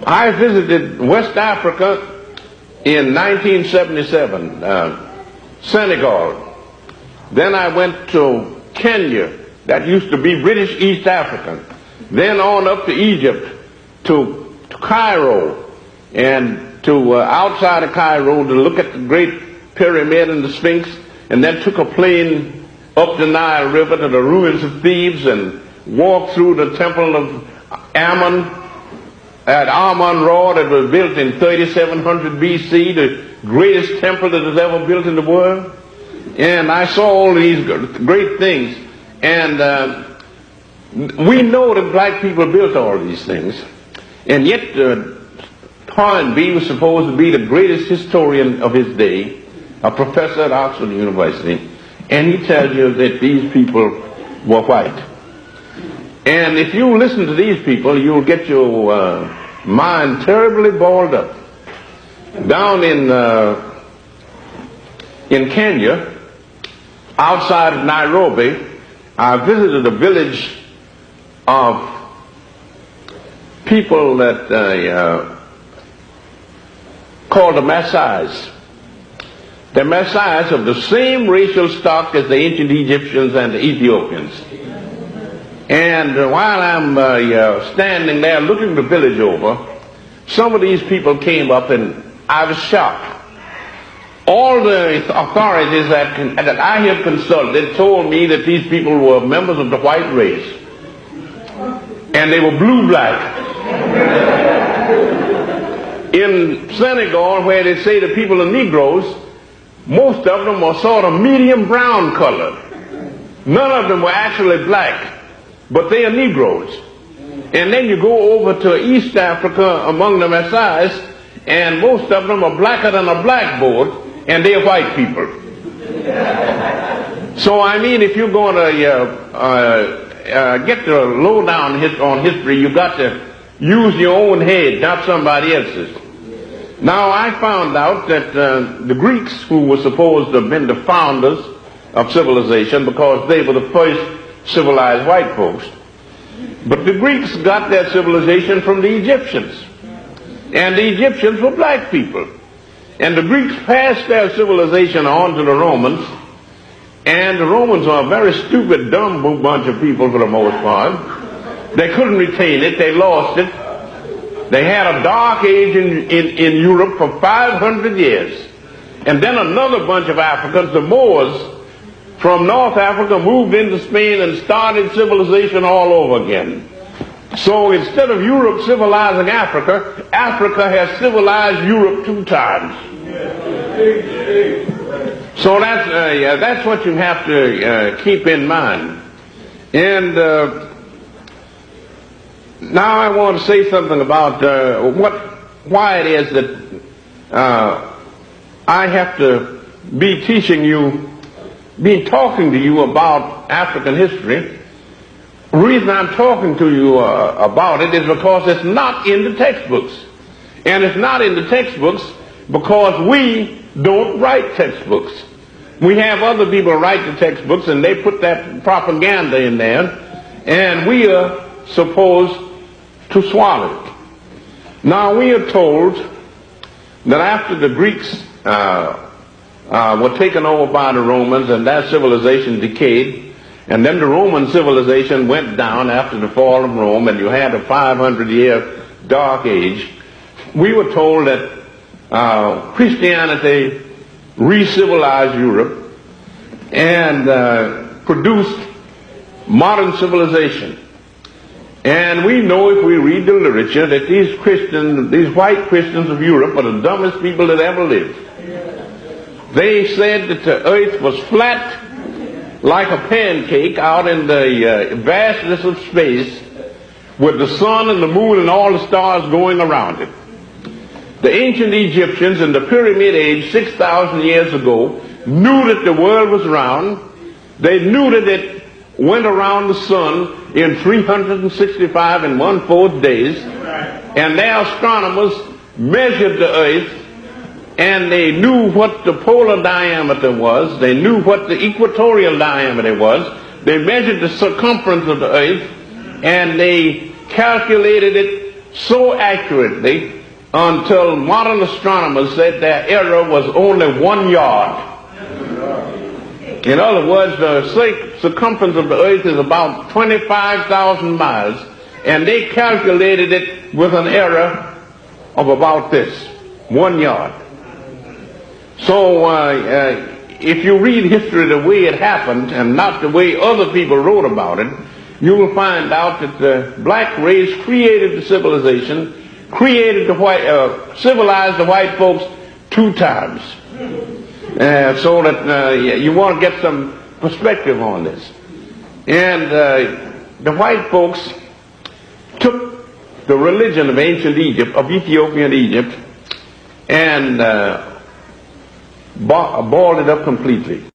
I visited West Africa in 1977, Senegal. Then I went to Kenya, that used to be British East Africa. Then on up to Egypt, to Cairo, and to outside of Cairo to look at the Great Pyramid and the Sphinx, and then took a plane up the Nile River to the ruins of Thebes and walked through the temple of Ammon at Amun-Ra that was built in 3700 BC, the greatest temple that was ever built in the world. And I saw all these great things. And we know that black people built all these things. And yet Hornby was supposed to be the greatest historian of his day, a professor at Oxford University. And he tells you that these people were white. And if you listen to these people, you'll get your mind terribly balled up. Down in Kenya, outside of Nairobi, I visited a village of people that called the Maasais. The Maasais of the same racial stock as the ancient Egyptians and the Ethiopians. And while I'm standing there looking the village over, some of these people came up and I was shocked. All the authorities that I have consulted told me that these people were members of the white race. And they were blue-black. In Senegal, where they say the people are Negroes, most of them were sort of medium brown colored. None of them were actually black, but they are Negroes. And then you go over to East Africa among the Maasais, and most of them are blacker than a blackboard, and they are white people. So I mean, if you're going to get the lowdown on history, you got to use your own head, not somebody else's. Now I found out that the Greeks, who were supposed to have been the founders of civilization because they were the first civilized white folks, but the Greeks got their civilization from the Egyptians. And the Egyptians were black people. And the Greeks passed their civilization on to the Romans. And the Romans are a very stupid, dumb bunch of people for the most part. They couldn't retain it. They lost it. They had a dark age in Europe for 500 years. And then another bunch of Africans, the Moors, from North Africa moved into Spain and started civilization all over again. So instead of Europe civilizing Africa, Africa has civilized Europe 2 times. So that's what you have to keep in mind. And now I want to say something about why it is that I have to be talking to you about African history. The reason I'm talking to you about it is because it's not in the textbooks. And it's not in the textbooks because we don't write textbooks. We have other people write the textbooks and they put that propaganda in there, and we are supposed to swallow it. Now we are told that after the Greeks were taken over by the Romans and that civilization decayed, and then the Roman civilization went down after the fall of Rome, and you had a 500-year dark age. We were told that Christianity re-civilized Europe and produced modern civilization. And we know, if we read the literature, that these white Christians of Europe are the dumbest people that ever lived. They said that the earth was flat like a pancake out in the vastness of space, with the sun and the moon and all the stars going around it. The ancient Egyptians in the Pyramid Age 6,000 years ago knew that the world was round. They knew that it went around the sun in 365 and 1/4 days. And their astronomers measured the earth, and they knew what the polar diameter was. They knew what the equatorial diameter was. They measured the circumference of the earth, and they calculated it so accurately until modern astronomers said their error was only 1 yard. In other words, the circumference of the earth is about 25,000 miles, and they calculated it with an error of about this, 1 yard. So if you read history the way it happened and not the way other people wrote about it, you will find out that the black race created the civilization, created the white, civilized the white folks 2 times. So that you want to get some perspective on this. And the white folks took the religion of ancient Egypt, of Ethiopian Egypt, and boiled it up completely.